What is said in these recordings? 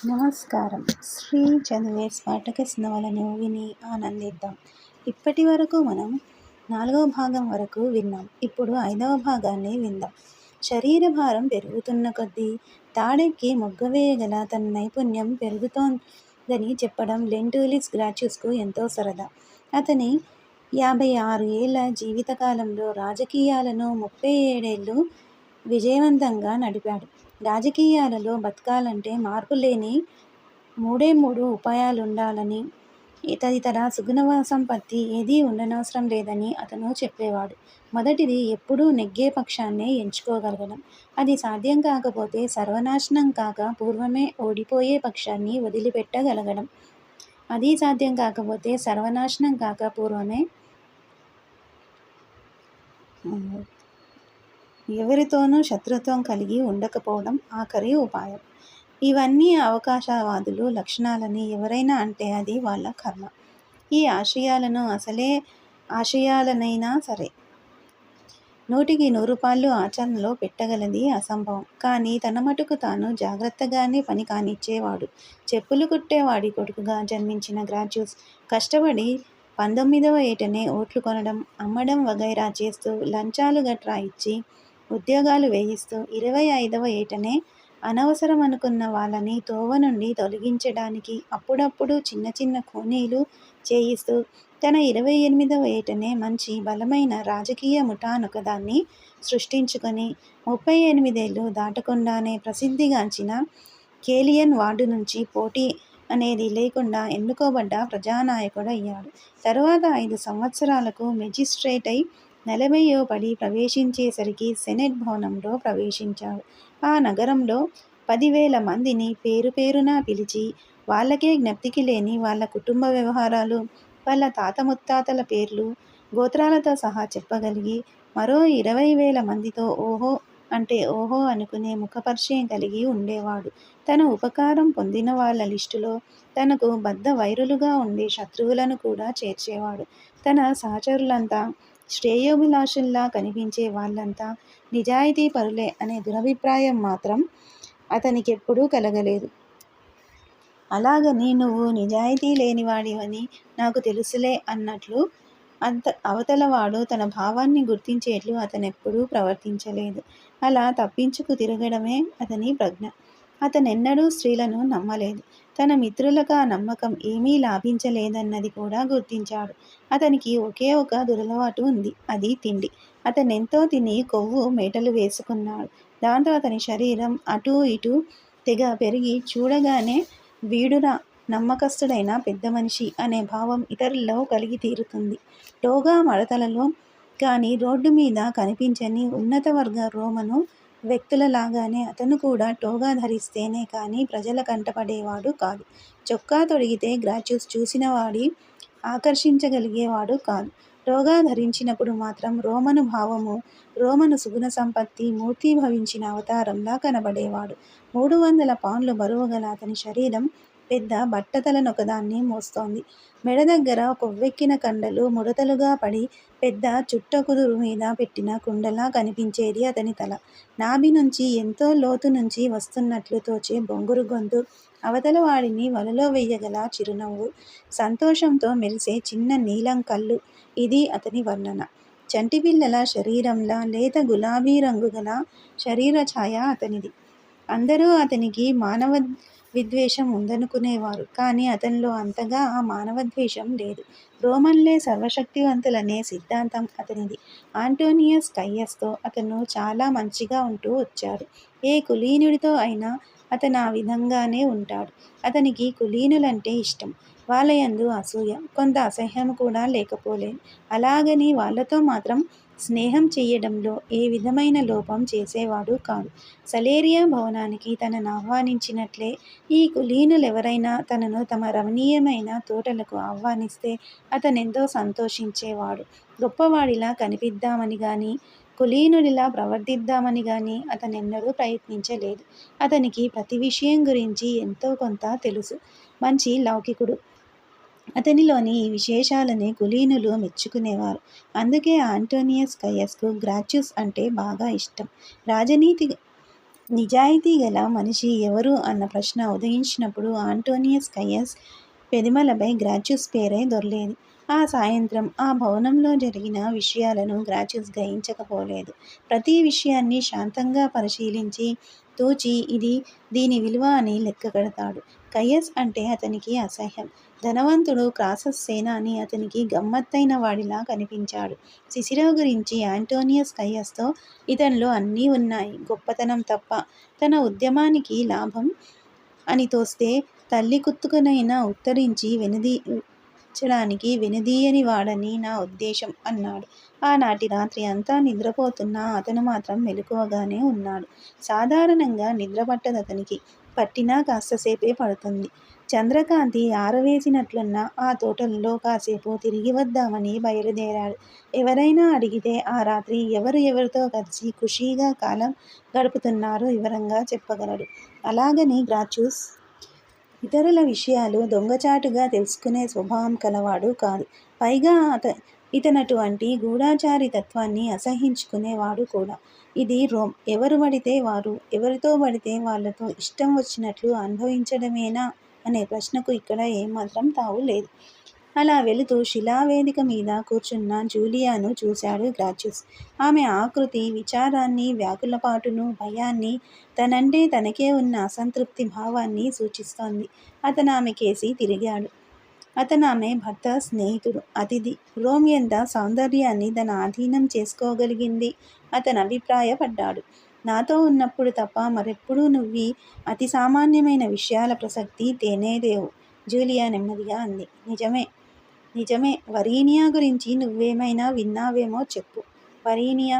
నమస్కారం. శ్రీ చదివే స్పాటకస్ నవలను విని ఆనందిద్దాం. ఇప్పటి వరకు మనం 4వ భాగం వరకు విన్నాం. ఇప్పుడు 5వ భాగాన్ని విందాం. శరీర భారం పెరుగుతున్న కొద్దీ తాడెక్కి మొగ్గవేయగల తన నైపుణ్యం పెరుగుతోందని చెప్పడం లెంటూలిస్ గ్రాచ్యూస్కు ఎంతో సరదా. అతని 56 ఏళ్ల జీవితకాలంలో రాజకీయాలను 37 ఏళ్లు విజయవంతంగా నడిపాడు. రాజకీయాలలో బతకాలంటే మార్పులేని 3 ఉపాయాలుండాలని, తదితర సుగుణ సంపత్తి ఏదీ ఉండనవసరం లేదని అతను చెప్పేవాడు. మొదటిది ఎప్పుడూ నెగ్గే పక్షాన్నే ఎంచుకోగలగడం. అది సాధ్యం కాకపోతే సర్వనాశనం కాక పూర్వమే ఓడిపోయే పక్షాన్ని వదిలిపెట్టగలగడం. అది సాధ్యం కాకపోతే సర్వనాశనం కాక పూర్వమే ఎవరితోనూ శత్రుత్వం కలిగి ఉండకపోవడం ఆఖరి ఉపాయం. ఇవన్నీ అవకాశవాదులు లక్షణాలని ఎవరైనా అంటే అది వాళ్ళ కర్మ. ఈ ఆశయాలను అసలే ఆశయాలనైనా సరే 100కి 100 పాళ్ళు ఆచరణలో పెట్టగలది అసంభవం. కానీ తన మటుకు తాను జాగ్రత్తగానే పని కానిచ్చేవాడు. చెప్పులు కుట్టేవాడి కొడుకుగా జన్మించిన గ్రాచ్యూస్ కష్టపడి 19వ ఏటనే ఓట్లు కొనడం, అమ్మడం వగైరా చేస్తూ లంచాలు గట్రా ఇచ్చి ఉద్యోగాలు వేయిస్తూ 25వ ఏటనే అనవసరమనుకున్న వాళ్ళని తోవ నుండి తొలగించడానికి అప్పుడప్పుడు చిన్న చిన్న కూనీలు చేయిస్తూ తన 28వ ఏటనే మంచి బలమైన రాజకీయ ముఠానొకదాన్ని సృష్టించుకొని 38 ఏళ్లు దాటకుండానే ప్రసిద్ధిగాంచిన కేలియన్ వార్డు నుంచి పోటీ అనేది లేకుండా ఎన్నుకోబడ్డ ప్రజానాయకుడయ్యాడు. తరువాత 5 సంవత్సరాలకు మెజిస్ట్రేట్ అయి 40 పడి ప్రవేశించేసరికి సెనెట్ భవనంలో ప్రవేశించాడు. ఆ నగరంలో 10,000 మందిని పేరు పేరునా పిలిచి వాళ్ళకే జ్ఞప్తికి లేని వాళ్ళ కుటుంబ వ్యవహారాలు, వాళ్ళ తాత ముత్తాతల పేర్లు, గోత్రాలతో సహా చెప్పగలిగి మరో 20,000 మందితో ఓహో అంటే ఓహో అనుకునే ముఖపరిచయం కలిగి ఉండేవాడు. తన ఉపకారం పొందిన వాళ్ళ లిస్టులో తనకు బద్ధ వైరులుగా ఉండే శత్రువులను కూడా చేర్చేవాడు. తన సహచరులంతా శ్రేయోభిలాషుల్లా కనిపించే వాళ్ళంతా నిజాయితీ పరులే అనే దురభిప్రాయం మాత్రం అతనికెప్పుడూ కలగలేదు. అలాగని నువ్వు నిజాయితీ లేనివాడివని నాకు తెలుసులే అన్నట్లు అవతలవాడు తన భావాన్ని గుర్తించేట్లు అతనెప్పుడూ ప్రవర్తించలేదు. అలా తప్పించుకు తిరగడమే అతని ప్రజ్ఞ. అతనెన్నడూ స్త్రీలను నమ్మలేదు. తన మిత్రులకు ఆ నమ్మకం ఏమీ లాభించలేదన్నది కూడా గుర్తించాడు. అతనికి ఒకే ఒక దురలవాటు ఉంది. అది తిండి. అతనెంతో తిని కొవ్వు మేటలు వేసుకున్నాడు. దాంతో అతని శరీరం అటూ ఇటూ తెగ పెరిగి చూడగానే వీడురా నమ్మకస్తుడైన పెద్దమనిషి అనే భావం ఇతరుల్లో కలిగి తీరుతుంది. టోగా మడతలలో కానీ రోడ్డు మీద కనిపించని ఉన్నతవర్గ రోమను వ్యక్తులలాగానే అతను కూడా టోగా ధరిస్తేనే కానీ ప్రజల కంటపడేవాడు కాదు. చొక్కా తొడిగితే గ్రాచ్యూస్ చూసినవాడి ఆకర్షించగలిగేవాడు కాదు. టోగా ధరించినప్పుడు మాత్రం రోమను భావము, రోమను సుగుణ సంపత్తి మూర్తీభవించిన అవతారంలా కనబడేవాడు. 300 పౌండ్లు బరువుగల అతని శరీరం పెద్ద బట్టతలనొకదాన్ని మోస్తోంది. మెడ దగ్గర కొవ్వెక్కిన కండలు ముడతలుగా పడి పెద్ద చుట్టకుదురు మీద పెట్టిన కుండలా కనిపించేది అతని తల. నాభి నుంచి ఎంతో లోతు నుంచి వస్తున్నట్లు తోచే బొంగురు గొంతు, అవతల వాడిని వలలో వెయ్యగల చిరునవ్వు, సంతోషంతో మెరిసే చిన్న నీలం కళ్ళు. ఇది అతని వర్ణన. చంటిపిల్లల శరీరంలా లేత గులాబీ రంగుగల శరీర ఛాయ అతనిది. అందరూ అతనికి మానవ విద్వేషం ఉందనుకునేవారు. కానీ అతనిలో అంతగా ఆ మానవద్వేషం లేదు. రోమన్లే సర్వశక్తివంతులనే సిద్ధాంతం అతనిది. ఆంటోనియస్ కయ్యస్తో అతను చాలా మంచిగా ఉంటూ వచ్చాడు. ఏ కులీనుడితో అయినా అతను ఆ విధంగానే ఉంటాడు. అతనికి కులీనులంటే ఇష్టం. వాళ్ళయందు అసూయ, కొంత అసహ్యం కూడా లేకపోలేదు. అలాగని వాళ్ళతో మాత్రం స్నేహం చెయ్యడంలో ఏ విధమైన లోపం చేసేవాడు కాదు. సలేరియా భవనానికి తనను ఆహ్వానించినట్లే ఈ కులీనులెవరైనా తనను తమ రమణీయమైన తోటలకు ఆహ్వానిస్తే అతనెంతో సంతోషించేవాడు. గొప్పవాడిలా కనిపిద్దామని గాని, కులీనుడిలా ప్రవర్తిద్దామని గాని అతనెన్నడూ ప్రయత్నించలేదు. అతనికి ప్రతి విషయం గురించి ఎంతో కొంత తెలుసు. మంచి లౌకికుడు. అతనిలోని ఈ విశేషాలనే కులీనులు మెచ్చుకునేవారు. అందుకే ఆంటోనియస్ కయ్యస్కు గ్రాచ్యూస్ అంటే బాగా ఇష్టం. నిజాయితీ గల మనిషి ఎవరు అన్న ప్రశ్న ఉదయించినప్పుడు ఆంటోనియస్ కయస్ పెదిమలపై గ్రాచ్యూస్ పేరే దొర్లేది. ఆ సాయంత్రం ఆ భవనంలో జరిగిన విషయాలను గ్రాచ్యూస్ గ్రహించకపోలేదు. ప్రతి విషయాన్ని శాంతంగా పరిశీలించి తూచి ఇది దీని విలువ అని లెక్క కడతాడు. కయస్ అంటే అతనికి అసహ్యం. ధనవంతుడు క్రాసస్ సేనాని అతనికి గమ్మత్తైన వాడిలా కనిపించాడు. సిసిరో గురించి ఆంటోనియస్ కయస్తో ఇతనిలో అన్నీ ఉన్నాయి, గొప్పతనం తప్ప. తన ఉద్యమానికి లాభం అని తోస్తే తల్లి కుత్తుకనైనా ఉత్తరించి వెనుదీయని వాడని నా ఉద్దేశం అన్నాడు. ఆనాటి రాత్రి అంతా నిద్రపోతున్నా అతను మాత్రం మెలకువగానే ఉన్నాడు. సాధారణంగా నిద్ర పట్టదతనికి. పట్టినా కాస్తసేపే పడుతుంది. చంద్రకాంతి ఆరవేసినట్లున్న ఆ తోటలలో కాసేపు తిరిగి వద్దామని బయలుదేరాడు. ఎవరైనా అడిగితే ఆ రాత్రి ఎవరితో కలిసి ఖుషీగా కాలం గడుపుతున్నారో వివరంగా చెప్పగలడు. అలాగని గ్రాచ్యూస్ ఇతరుల విషయాలు దొంగచాటుగా తెలుసుకునే స్వభావం కలవాడు కాదు. పైగా ఇతనటువంటి గూఢచారి తత్వాన్ని అసహ్యించుకునేవాడు కూడా. ఇది రోమ్. ఎవరు పడితే వారు ఎవరితో పడితే వాళ్లతో ఇష్టం వచ్చినట్లు అనుభవించడమేనా అనే ప్రశ్నకు ఇక్కడ ఏమాత్రం తావు లేదు. అలా వెళుతూ శిలావేదిక మీద కూర్చున్న జూలియాను చూశాడు గ్రాచ్యూస్. ఆమె ఆకృతి విచారాన్ని, వ్యాకులపాటును, భయాన్ని, తనంటే తనకే ఉన్న అసంతృప్తి భావాన్ని సూచిస్తోంది. అతను ఆమె కేసి తిరిగాడు. అతనామె భర్త, స్నేహితుడు, అతిథి. రోమ్ ఎంత సౌందర్యాన్ని తన ఆధీనం చేసుకోగలిగింది అతను అభిప్రాయపడ్డాడు. నాతో ఉన్నప్పుడు తప్ప మరెప్పుడూ నువ్వీ అతి సామాన్యమైన విషయాల ప్రసక్తి తేనేదేవు, జూలియా నెమ్మదిగా అంది. నిజమే. వరీనియా గురించి నువ్వేమైనా విన్నావేమో చెప్పు. వరీనియా?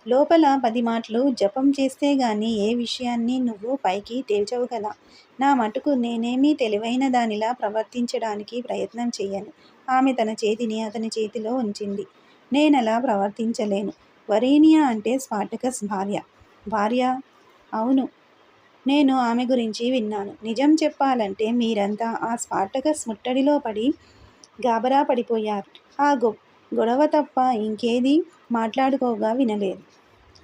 లోపల 10 మాటలు జపం చేస్తేగాని ఏ విషయాన్ని నువ్వు పైకి తేల్చవు కదా. నా మటుకు నేనేమీ తెలివైన దానిలా ప్రవర్తించడానికి ప్రయత్నం చెయ్యను. ఆమె తన చేతిని అతని చేతిలో ఉంచింది. నేనలా ప్రవర్తించలేను. వరీనియా అంటే స్పార్టకస్ భార్య. భార్యా? అవును. నేను ఆమె గురించి విన్నాను. నిజం చెప్పాలంటే మీరంతా ఆ స్పార్టకస్ ముట్టడిలో పడి గాబరా పడిపోయారు. ఆ గొడవ తప్ప ఇంకేదీ మాట్లాడుకోగా వినలేదు.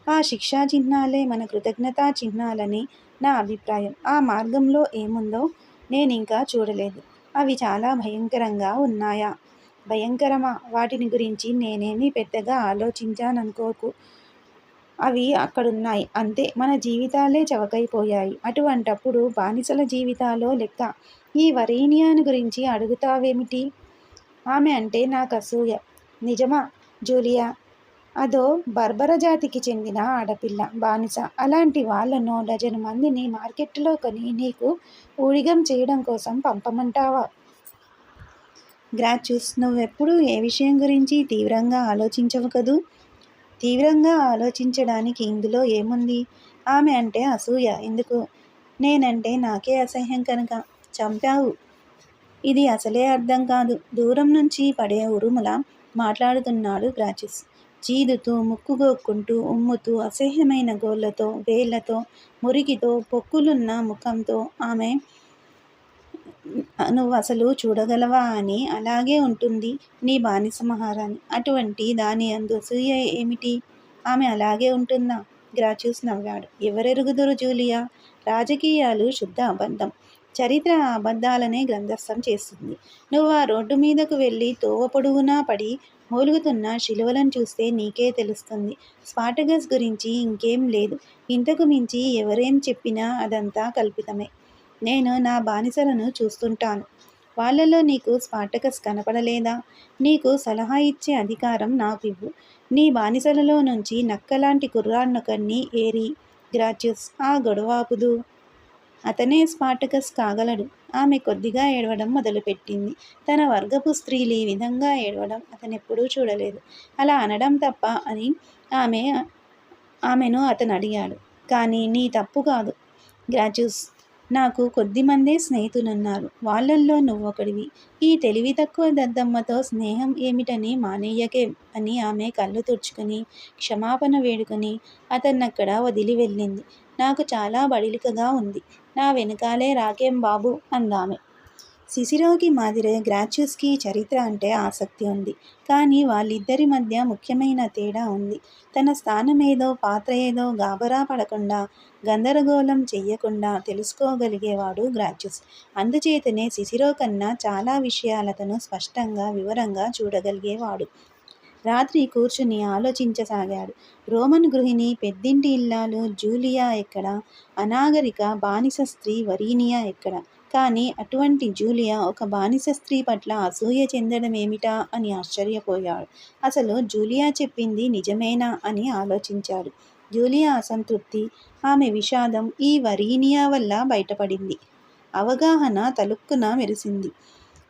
ఆ శిక్షా చిహ్నాలే మన కృతజ్ఞతా చిహ్నాలని నా అభిప్రాయం. ఆ మార్గంలో ఏముందో నేనింకా చూడలేదు. అవి చాలా భయంకరంగా ఉన్నాయా? భయంకరమా? వాటిని గురించి నేనేమీ పెద్దగా ఆలోచించాననుకోకు. అవి అక్కడున్నాయి అంతే. మన జీవితాలే చవకైపోయాయి. అటువంటప్పుడు బానిసల జీవితాలో లెక్క. ఈ వరీనియాను గురించి అడుగుతావేమిటి? ఆమె అంటే నాకసూయ. నిజమా జూలియా? అదో బర్బర జాతికి చెందిన ఆడపిల్ల, బానిస. అలాంటి వాళ్లను డజను మందిని మార్కెట్టులో కొని నీకు ఊడిగం చేయడం కోసం పంపమంటావా? గ్రాచ్యూస్, నువ్వెప్పుడూ ఏ విషయం గురించి తీవ్రంగా ఆలోచించవు కదూ. తీవ్రంగా ఆలోచించడానికి ఇందులో ఏముంది? ఆమె అంటే అసూయ ఎందుకు? నేనంటే నాకే అసహ్యం కనుక. చంపావు. ఇది అసలే అర్థం కాదు. దూరం నుంచి పడే ఉరుములా మాట్లాడుతున్నాడు గ్రాచ్యూస్. చీదుతూ, ముక్కుగోక్కుంటూ, ఉమ్ముతూ, అసహ్యమైన గోళ్లతో, వేళ్లతో, మురికితో, పొక్కులున్న ముఖంతో ఆమె నువ్వసలు చూడగలవా అని అలాగే ఉంటుంది నీ బానిస మహారాణి. అటువంటి దాని అందు అసూయ ఏమిటి? ఆమె అలాగే ఉంటుందా? గ్రాచ్యూస్ నవ్వాడు. ఎవరెరుగుదురు జూలియా? రాజకీయాలు శుద్ధ అబద్ధం. చరిత్ర ఆ అబద్ధాలనే గ్రంథస్థం చేస్తుంది. నువ్వు ఆ రోడ్డు మీదకు వెళ్ళి తోవ పొడుగునా పడి మూలుగుతున్న శిలువలను చూస్తే నీకే తెలుస్తుంది. స్పార్టకస్ గురించి ఇంకేం లేదు. ఇంతకు మించి ఎవరేం చెప్పినా అదంతా కల్పితమే. నేను నా బానిసలను చూస్తుంటాను. వాళ్లలో నీకు స్పార్టకస్ కనపడలేదా? నీకు సలహా ఇచ్చే అధికారం నాకివ్వు. నీ బానిసలలో నుంచి నక్కలాంటి కుర్రాన్నొకణ్ణి ఏరి. గ్రాచ్యూస్, ఆ గొడవాపుదు. అతనే స్పార్టకస్ కాగలడు. ఆమె కొద్దిగా ఏడవడం మొదలుపెట్టింది. తన వర్గపు స్త్రీలు ఈ విధంగా ఏడవడం అతనెప్పుడూ చూడలేదు. అలా అనడం తప్ప అని ఆమెను అతను అడిగాడు. కానీ నీ తప్పు కాదు గ్రాచ్యూస్. నాకు కొద్దిమందే స్నేహితులున్నారు. వాళ్లల్లో నువ్వొకడివి. ఈ తెలివి తక్కువ దద్దమ్మతో స్నేహం ఏమిటని మానేయకే అని ఆమె కళ్ళు తుడుచుకుని క్షమాపణ వేడుకుని అతన్నక్కడ వదిలి వెళ్ళింది. నాకు చాలా బడిలికగా ఉంది. నా వెనుకాలే రాకేం బాబూ అందామె. సిసిరోకి మాదిరే గ్రాచ్యూస్కి చరిత్ర అంటే ఆసక్తి ఉంది. కానీ వాళ్ళిద్దరి మధ్య ముఖ్యమైన తేడా ఉంది. తన స్థానమేదో, పాత్ర ఏదో గాబరా పడకుండా, గందరగోళం చెయ్యకుండా తెలుసుకోగలిగేవాడు గ్రాచ్యూస్. అందుచేతనే సిసిరో కన్నా చాలా విషయాలతను స్పష్టంగా, వివరంగా చూడగలిగేవాడు. రాత్రి కూర్చుని ఆలోచించసాగాడు. రోమన్ గృహిణి, పెద్దింటి ఇల్లాలు జూలియా ఎక్కడ? అనాగరిక బానిస స్త్రీ వరీనియా ఎక్కడ? కానీ అటువంటి జూలియా ఒక బానిస స్త్రీ పట్ల అసూయ చెందడమేమిటా అని ఆశ్చర్యపోయాడు. అసలు జూలియా చెప్పింది నిజమేనా అని ఆలోచించాడు. జూలియా అసంతృప్తి, ఆమె విషాదం ఈ వరీనియా వల్ల బయటపడింది. అవగాహన తళుక్కున మెరిసింది.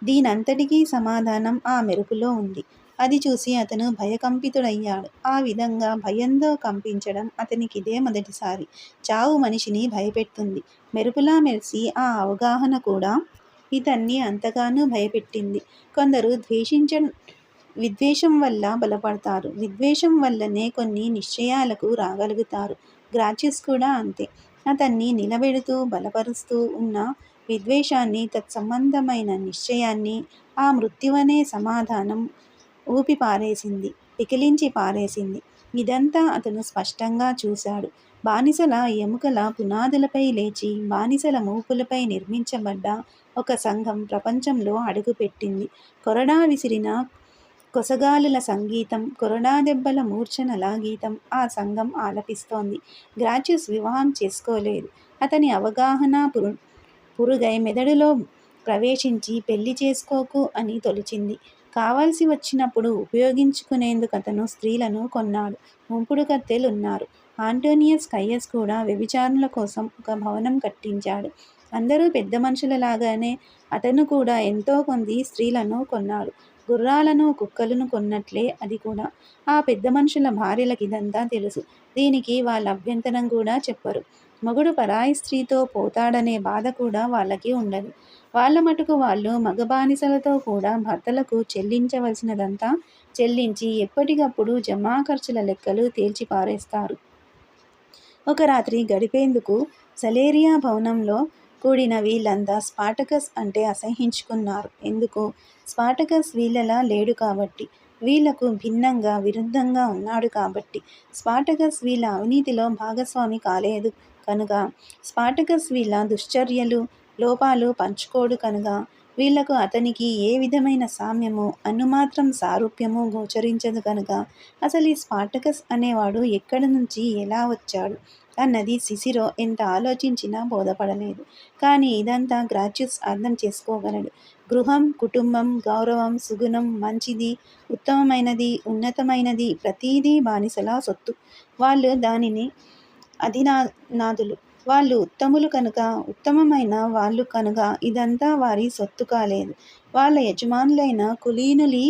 దీనంతటికీ సమాధానం ఆ మెరుపులో ఉంది. అది చూసి అతను భయకంపితుడయ్యాడు. ఆ విధంగా భయంతో కంపించడం అతనికిదే మొదటిసారి. చావు మనిషిని భయపెడుతుంది. మెరుపులా మెరిసి ఆ అవగాహన కూడా ఇతన్ని అంతగానూ భయపెట్టింది. కొందరు విద్వేషం వల్ల బలపడతారు. విద్వేషం వల్లనే కొన్ని నిశ్చయాలకు రాగలుగుతారు. గ్రాచ్యూస్ కూడా అంతే. అతన్ని నిలబెడుతూ, బలపరుస్తూ ఉన్న విద్వేషాన్ని, తత్సంబంధమైన నిశ్చయాన్ని, ఆ మృత్యువనే సమాధానం ఊపి పారేసింది, పికిలించి పారేసింది. ఇదంతా అతను స్పష్టంగా చూశాడు. బానిసల ఎముకల పునాదులపై లేచి, బానిసల మూపులపై నిర్మించబడ్డ ఒక సంఘం ప్రపంచంలో అడుగుపెట్టింది. కొరడా విసిరిన కొసగాలుల సంగీతం, కొరడా దెబ్బల మూర్ఛనల గీతం ఆ సంఘం ఆలపిస్తోంది. గ్రాచ్యూస్ వివాహం చేసుకోలేదు. అతని అవగాహన పురుగై మెదడులో ప్రవేశించి పెళ్లి చేసుకోకు అని తొలిచింది. కావలసి వచ్చినప్పుడు ఉపయోగించుకునేందుకు అతను స్త్రీలను కొన్నాడు. ఉంపుడు కత్తెలున్నారు. ఆంటోనియస్ కయ్యస్ కూడా వ్యభిచారుల కోసం ఒక భవనం కట్టించాడు. అందరూ పెద్ద మనుషులలాగానే అతను కూడా ఎంతో కొంది స్త్రీలను కొన్నాడు. గుర్రాలను, కుక్కలను కొన్నట్లే అది కూడా. ఆ పెద్ద మనుషుల భార్యలకిదంతా తెలుసు. దీనికి వాళ్ళ అభ్యంతరం కూడా చెప్పరు. మొగుడు పరాయి స్త్రీతో పోతాడనే బాధ కూడా వాళ్ళకి ఉండదు. వాళ్ళ మటుకు వాళ్ళు మగ బానిసలతో కూడా భర్తలకు చెల్లించవలసినదంతా చెల్లించి ఎప్పటికప్పుడు జమా ఖర్చుల లెక్కలు తేల్చి పారేస్తారు. ఒక రాత్రి గడిపేందుకు సలేరియా భవనంలో కూడిన వీళ్ళంతా స్పార్టకస్ అంటే అసహ్యించుకున్నారు. ఎందుకు? స్పార్టకస్ వీళ్ళలా లేడు కాబట్టి. వీళ్లకు భిన్నంగా, విరుద్ధంగా ఉన్నాడు కాబట్టి. స్పార్టకస్ వీళ్ళ అవినీతిలో భాగస్వామి కాలేదు కనుక. స్పార్టకస్ వీళ్ళ దుశ్చర్యలు, లోపాలు పంచుకోడు కనుక. వీళ్లకు అతనికి ఏ విధమైన సామ్యము, అణుమాత్రం సారూప్యము గోచరించదు కనుక. అసలు ఈ స్పార్టకస్ అనేవాడు ఎక్కడి నుంచి ఎలా వచ్చాడు అన్నది సిసిరో ఎంత ఆలోచించినా బోధపడలేదు. కానీ ఇదంతా గ్రాచ్యూస్ అర్థం చేసుకోగలడు. గృహం, కుటుంబం, గౌరవం, సుగుణం, మంచిది, ఉత్తమమైనది, ఉన్నతమైనది ప్రతీదీ బానిసల సొత్తు. వాళ్ళు దానిని అధినాదులు. వాళ్ళు ఉత్తములు కనుక, ఉత్తమమైన వాళ్ళు కనుక ఇదంతా వారి సొత్తు కాలేదు. వాళ్ళ యజమానులైన కులీనులీ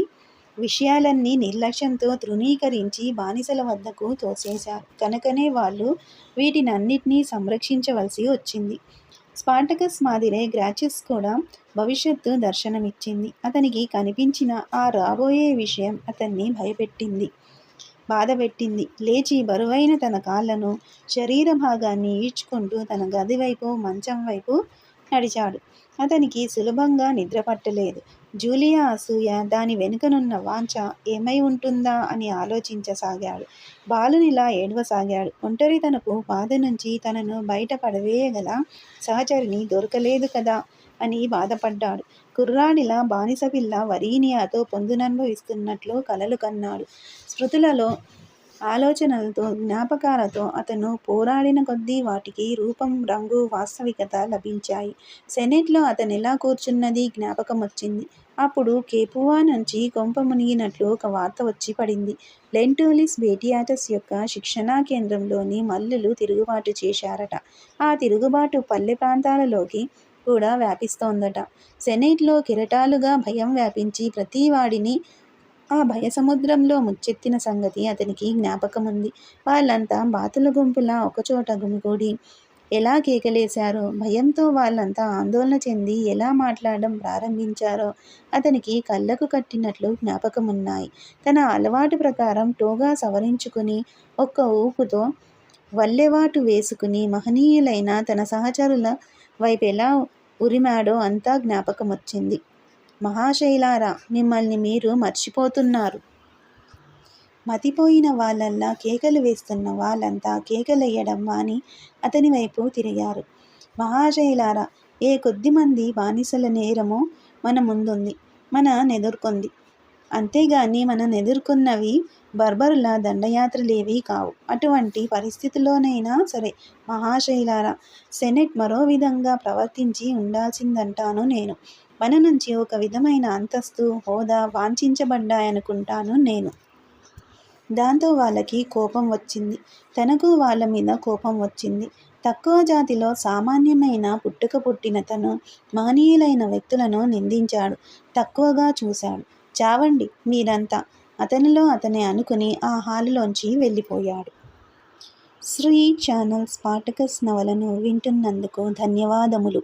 విషయాలన్నీ నిర్లక్ష్యంతో తృణీకరించి బానిసల వద్దకు తోసేశారు కనుకనే వాళ్ళు వీటినన్నిటినీ సంరక్షించవలసి వచ్చింది. స్పార్టకస్ మాదిరే గ్రాచ్యూస్ కూడా భవిష్యత్తు దర్శనమిచ్చింది. అతనికి కనిపించిన ఆ రాబోయే విషయం అతన్ని భయపెట్టింది, బాధపెట్టింది. లేచి బరువైన తన కాళ్లను, శరీర భాగాన్ని ఈడ్చుకుంటూ తన గది వైపు, మంచం వైపు నడిచాడు. అతనికి సులభంగా నిద్రపట్టలేదు. జూలియా అసూయ, దాని వెనుకనున్న వాంఛ ఏమై ఉంటుందా అని ఆలోచించసాగాడు. బాలునిలా ఏడవసాగాడు. ఒంటరితనపు బాధ నుంచి తనను బయట పడవేయగల సహచరిని దొరకలేదు కదా అని బాధపడ్డాడు. కుర్రాడిలా బానిసపిల్ల వరీనియాతో పొందుననుభవిస్తున్నట్లు కలలు కన్నాడు. స్మృతులలో, ఆలోచనలతో, జ్ఞాపకాలతో అతను పోరాడిన కొద్దీ వాటికి రూపం, రంగు, వాస్తవికత లభించాయి. సెనెట్లో అతనెలా కూర్చున్నది జ్ఞాపకమొచ్చింది. అప్పుడు కేపువా నుంచి కొంప మునిగినట్లు ఒక వార్త వచ్చి పడింది. లెంటూలిస్ బేటియాటస్ యొక్క శిక్షణా కేంద్రంలోని మల్లులు తిరుగుబాటు చేశారట. ఆ తిరుగుబాటు పల్లె ప్రాంతాలలోకి కూడా వ్యాపిస్తోందట. సెనెట్లో కెరటాలుగా భయం వ్యాపించి ప్రతివాడిని ఆ భయసముద్రంలో ముచ్చెత్తిన సంగతి అతనికి జ్ఞాపకముంది. వాళ్ళంతా బాతుల గుంపులా ఒకచోట గుమిగూడి ఎలా కేకలేశారో, భయంతో వాళ్ళంతా ఆందోళన చెంది ఎలా మాట్లాడడం ప్రారంభించారో అతనికి కళ్ళకు కట్టినట్లు జ్ఞాపకమున్నాయి. తన అలవాటు ప్రకారం టోగా సవరించుకుని, ఒక్క ఊపుతో వల్లెవాటు వేసుకుని మహనీయులైన తన సహచరుల వైపెలా ఉరిమాడో అంతా జ్ఞాపకమొచ్చింది. మహాశైలారా, మిమ్మల్ని మీరు మర్చిపోతున్నారు. మతిపోయిన వాళ్ళల్లా కేకలు వేస్తున్న వాళ్ళంతా కేకలెయ్యడం మాని అతని వైపు తిరిగారు. మహాశైలారా, ఏ కొద్దిమంది బానిసల నేరమో మన ముందుంది, మన నెదుర్కొంది. అంతేగాని మన నెదుర్కొన్నవి బర్బరుల దండయాత్రలేవీ కావు. అటువంటి పరిస్థితిలోనైనా సరే మహాశైలారా, సెనెట్ మరో విధంగా ప్రవర్తించి ఉండాల్సిందంటాను నేను. మన నుంచి ఒక విధమైన అంతస్తు, హోదా వాంఛించబడ్డాయనుకుంటాను నేను. దాంతో వాళ్ళకి కోపం వచ్చింది. తనకు వాళ్ళ మీద కోపం వచ్చింది. తక్కువ జాతిలో సామాన్యమైన పుట్టుక పుట్టిన తను మహనీయులైన వ్యక్తులను నిందించాడు, తక్కువగా చూశాడు. చావండి మీరంతా, అతనిలో అతనే అనుకుని ఆ హాలులోంచి వెళ్ళిపోయాడు. శ్రీ ఛానల్ స్పాటకస్ నవలను వింటున్నందుకు ధన్యవాదములు.